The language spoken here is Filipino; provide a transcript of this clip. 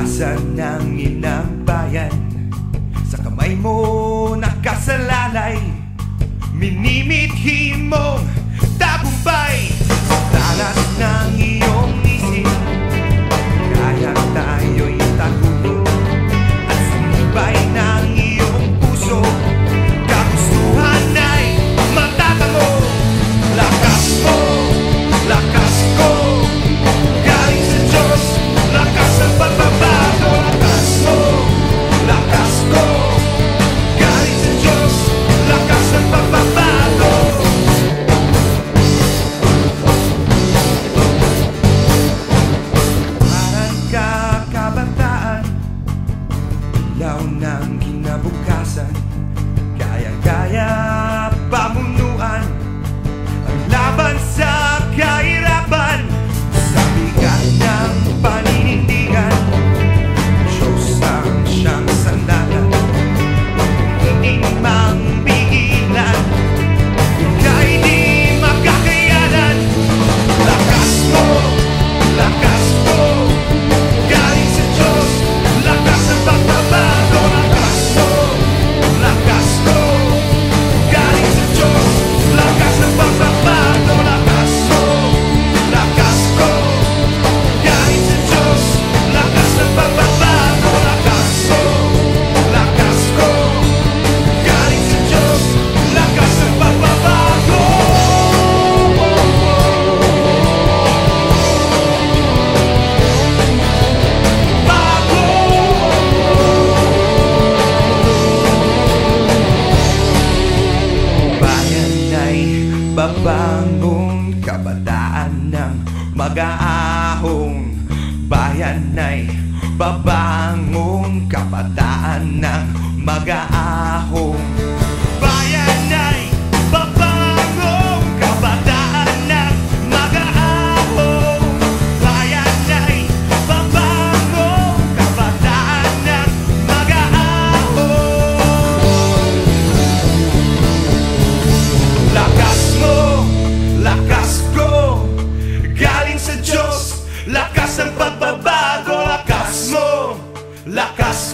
Kinabukasan ng inang bayan, sa kamay mo nakasalalay, minimithi mong tagumpay. Sa talas ng iyong isip, kaya tayo'y tagulo. At sa tibay ng iyong puso, kagustuhan ay matatamo. Lakas mo, lakas ko, galing sa Diyos, lakas ng pagbabago. Lakas mo, lakas ko, galing sa Diyos, lakas ng pagbabago. Parang kakabataan, ilaw ng kinabukasan, kaya-kaya pamunuan ang laban sa kahirapan. Sa bigat ng paninindigan, Diyos ang siyang sandalan, hindi mang pigilan, ika'y di makakayanan. Lakas mo, lakas ko, galing sa Diyos, lakas ng pagbabago. Lakas mo, lakas ko, galing sa Diyos, lakas ng pagbabago. Lakas mo, lakas ko, galing sa Diyos, lakas ng pagbabago. Lakas mo, lakas ko, galing sa Diyos, lakas ng pagbabago. Bayan ay babangon, kabataan ng mag-aahon. Bayan ay babangon, kabataan ng mag-aahon. Bayan ay babangon, kabataan ng mag-aahon. Bayan ay babangon, kabataan ng mag-aahon. Lakas mo, lakas ko, galing sa Diyos, lakas ng pagbabago. Lakas mo, lakas